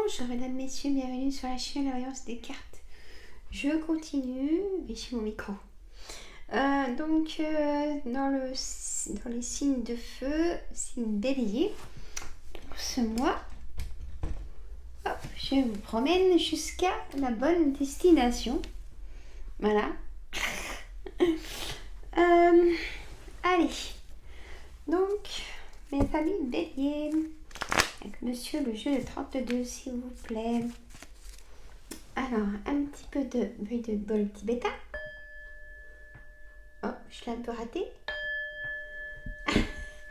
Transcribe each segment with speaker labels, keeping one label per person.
Speaker 1: Bonjour mesdames, messieurs, bienvenue sur la chaîne La Voyance des cartes. Je continue, mais chez mon micro. Dans les signes de feu, signe bélier, pour ce mois, hop, je vous promène jusqu'à la bonne destination. Voilà. Allez, donc, mes amis béliers, avec monsieur le jeu de 32, s'il vous plaît. Alors, un petit peu de bruit de bol tibétain. Oh, je l'ai un peu raté.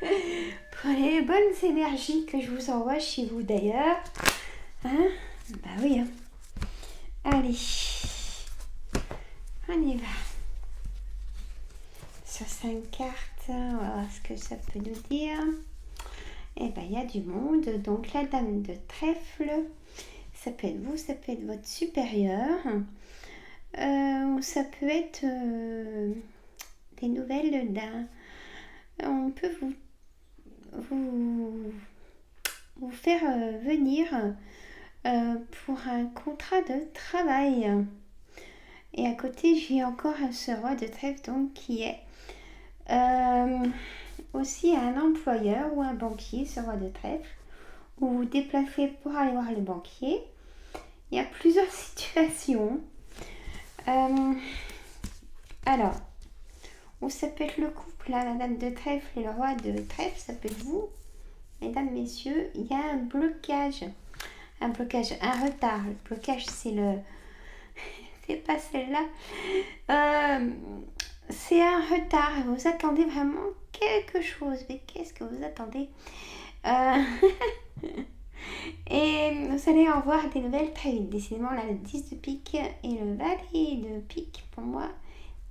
Speaker 1: Pour les bonnes énergies que je vous envoie chez vous d'ailleurs. Hein? Bah oui. Hein. Allez. On y va. Sur 5 cartes, on va voir ce que ça peut nous dire. Eh ben, il y a du monde. Donc, la dame de trèfle. Ça peut être vous, ça peut être votre supérieur. Ou ça peut être des nouvelles d'un... On peut vous faire venir pour un contrat de travail. Et à côté, j'ai encore ce roi de trèfle donc qui est aussi un employeur ou un banquier, ce roi de trèfle, où vous vous déplacez pour aller voir le banquier. Il y a plusieurs situations. Alors, ou ça peut être le couple, là, la dame de trèfle et le roi de trèfle, ça peut être vous, mesdames, messieurs. Il y a un blocage, un retard. Le blocage, c'est le... c'est pas celle-là. C'est un retard. Vous attendez vraiment quelque chose. Mais qu'est-ce que vous attendez Et vous allez en voir des nouvelles très vite. Décidément, là, le 10 de pique et le valet de pique, pour moi,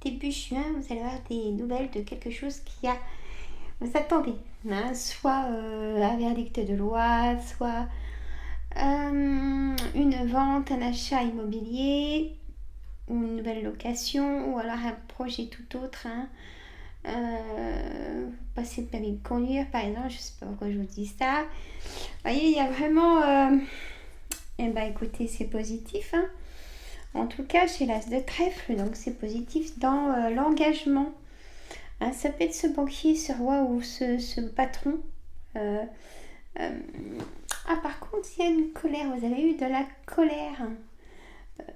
Speaker 1: début juin, vous allez avoir des nouvelles de quelque chose qui a... Vous attendez, hein, soit un verdict de loi, soit une vente, un achat immobilier, ou une nouvelle location, ou alors un projet tout autre. Hein. Passer le permis de conduire, par exemple, je ne sais pas pourquoi je vous dis ça. Vous voyez, il y a vraiment... Eh bien, écoutez, c'est positif. Hein. En tout cas, chez l'as de trèfle, donc c'est positif dans l'engagement. Hein, ça peut être ce banquier, ce roi ou ce patron. Par contre, il y a une colère. Vous avez eu de la colère.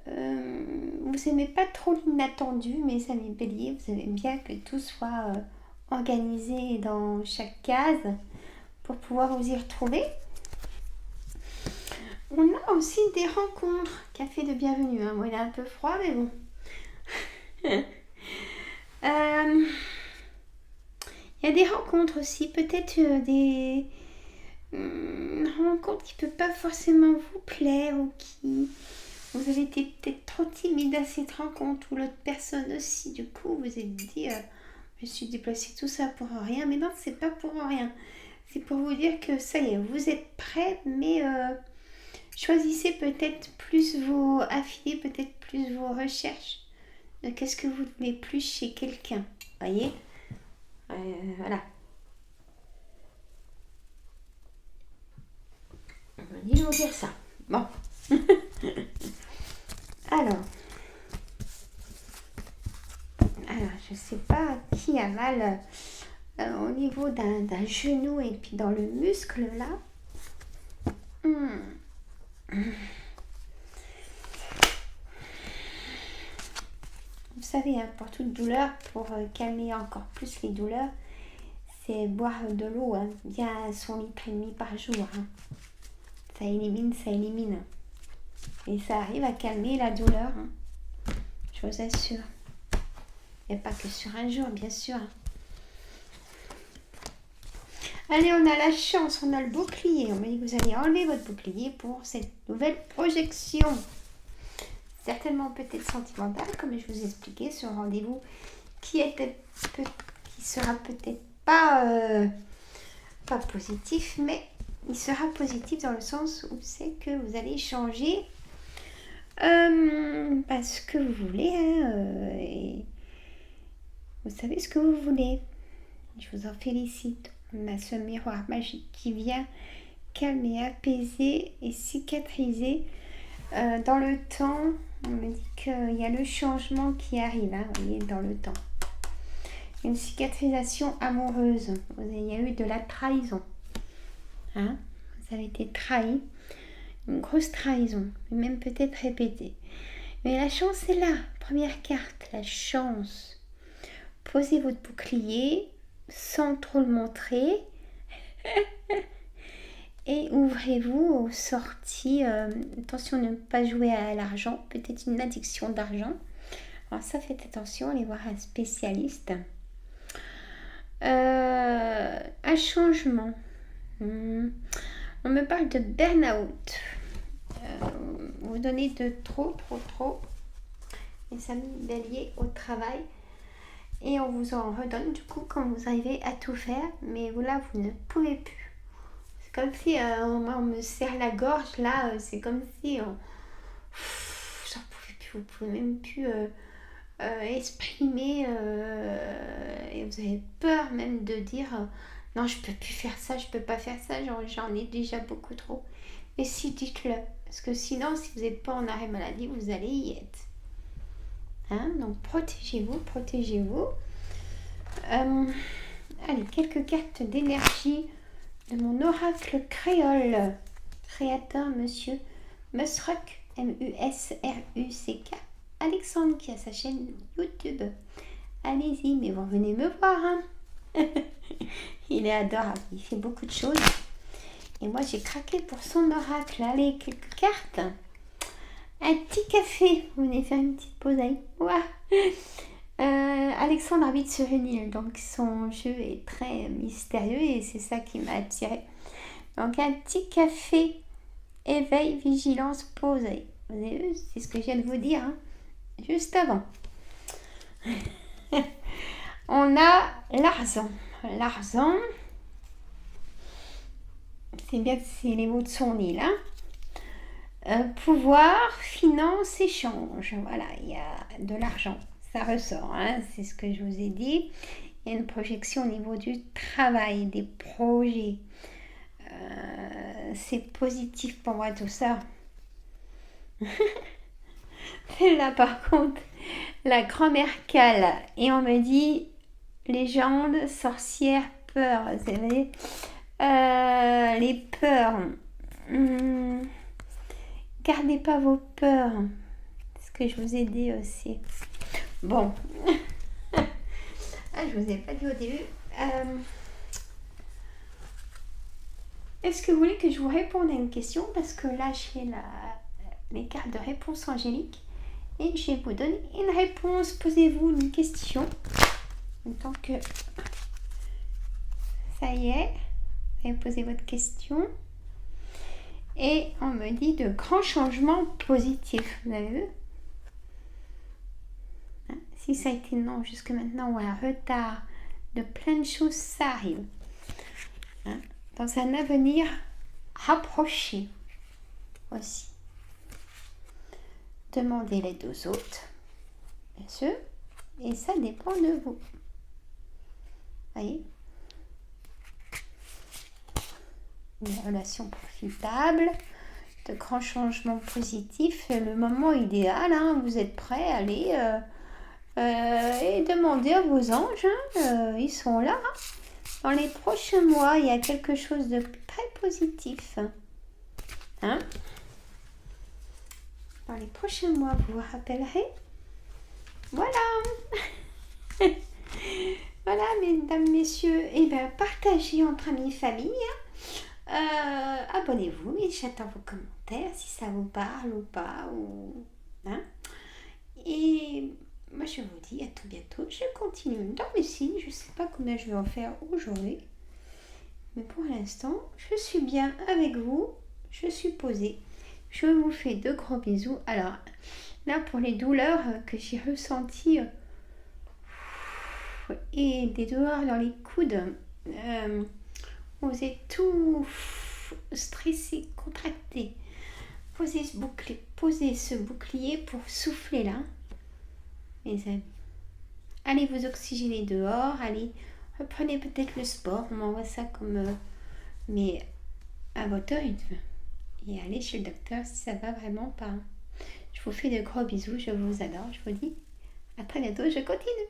Speaker 1: Vous n'aimez pas trop l'inattendu, mes amis béliers. Vous aimez bien que tout soit organisé dans chaque case pour pouvoir vous y retrouver. On a aussi des rencontres. Café de bienvenue. Hein. Bon, il est un peu froid, mais bon. Il y a des rencontres aussi. Peut-être des rencontres qui ne peuvent pas forcément vous plaire ou qui... Vous avez été peut-être trop timide à cette rencontre ou l'autre personne aussi. Du coup, vous êtes dit, je suis déplacée tout ça pour rien. Mais non, c'est pas pour rien. C'est pour vous dire que ça y est, vous êtes prêts, mais choisissez peut-être plus vos affiliés, peut-être plus vos recherches. Qu'est-ce que vous voulez plus chez quelqu'un? Voyez, voilà. Ils vont dire ça. Bon. Alors, je sais pas qui a mal au niveau d'un genou et puis dans le muscle là. Vous savez, hein, pour toute douleur, pour calmer encore plus les douleurs, c'est boire de l'eau, hein, bien 100 litres et demi par jour. Hein. Ça élimine. Et ça arrive à calmer la douleur, hein. Je vous assure. Il n'y a pas que sur un jour, bien sûr. Allez, on a la chance, on a le bouclier. On m'a dit que vous allez enlever votre bouclier pour cette nouvelle projection. Certainement peut-être sentimentale, comme je vous ai expliqué, ce rendez-vous qui sera peut-être pas positif, mais il sera positif dans le sens où c'est que vous allez changer ce que vous voulez. Hein, et vous savez ce que vous voulez. Je vous en félicite. On a ce miroir magique qui vient calme et apaisé et cicatrisé dans le temps. On me dit qu'il y a le changement qui arrive, hein, vous voyez, dans le temps. Une cicatrisation amoureuse. Il y a eu de la trahison. Hein, vous avez été trahi. Une grosse trahison, même peut-être répétée. Mais la chance est là. Première carte, la chance. Posez votre bouclier sans trop le montrer. Et ouvrez-vous aux sorties. Attention de ne pas jouer à l'argent. Peut-être une addiction d'argent. Alors ça, faites attention. Allez voir un spécialiste. Un changement. On me parle de burn-out. Vous donnez de trop. Et ça met bélier au travail. Et on vous en redonne du coup quand vous arrivez à tout faire. Mais là, vous ne pouvez plus. C'est comme si moi, on me serre la gorge. Là, c'est comme si j'en pouvais plus. Vous pouvez même plus exprimer. Et vous avez peur même de dire non, je peux plus faire ça, je peux pas faire ça. J'en ai déjà beaucoup trop. Et si, dites-le. Parce que sinon, si vous n'êtes pas en arrêt maladie, vous allez y être. Hein, donc protégez-vous. Allez, quelques cartes d'énergie de mon oracle créole. Créateur, monsieur Musruck, Musruck, Alexandre, qui a sa chaîne YouTube. Allez-y, mais vous venez me voir. Hein. Il est adorable, il fait beaucoup de choses. Et moi, j'ai craqué pour son oracle. Allez, quelques cartes. Un petit café. Vous venez faire une petite pause avec moi. Alexandre habite sur une île, donc son jeu est très mystérieux et c'est ça qui m'a attiré. Donc un petit café, éveil, vigilance, pause. Vous avez vu, c'est ce que je viens de vous dire, hein, juste avant. On a l'argent. L'argent, c'est bien, c'est les mots de son île, hein. Pouvoir, finance, échange. Voilà, il y a de l'argent. Ça ressort, hein, c'est ce que je vous ai dit. Il y a une projection au niveau du travail, des projets. C'est positif pour moi tout ça. Là par contre, la grand-mère cale. Et on me dit légende, sorcière, peur. Vous savez, les peurs. Gardez pas vos peurs. C'est ce que je vous ai dit aussi. Bon. Je vous ai pas dit au début. Est-ce que vous voulez que je vous réponde à une question? Parce que là, j'ai les cartes de réponse angélique. Et je vais vous donner une réponse. Posez-vous une question. En tant que... Ça y est. Vous avez posé votre question. Et on me dit de grands changements positifs. Vous avez vu? Si ça a été non jusque maintenant ou un retard de plein de choses, ça arrive. Hein? Dans un avenir rapproché aussi. Demandez l'aide aux autres, bien sûr, et ça dépend de vous. Voyez? Une relation profitable, de grands changements positifs, le moment idéal, hein, vous êtes prêts à aller et demander à vos anges, hein, ils sont là. Hein. Dans les prochains mois, il y a quelque chose de très positif. Hein? Dans les prochains mois, vous vous rappellerez. Voilà. Voilà, mesdames, messieurs. Et bien, partagez entre amis et famille. Abonnez-vous et j'attends vos commentaires si ça vous parle ou pas. Hein? Et moi, je vous dis à tout bientôt. Je continue dans mes signes. Je ne sais pas combien je vais en faire aujourd'hui. Mais pour l'instant, je suis bien avec vous. Je suis posée. Je vous fais de gros bisous. Alors, là, pour les douleurs que j'ai ressenties et des douleurs dans les coudes, vous êtes tout stressé, contracté. Posez ce bouclier pour souffler là, mes amis. Allez vous oxygéner dehors. Allez, reprenez peut-être le sport. On m'envoie ça comme... mais à votre rythme. Et allez chez le docteur si ça va vraiment pas. Je vous fais de gros bisous, je vous adore, je vous dis à très bientôt, je continue.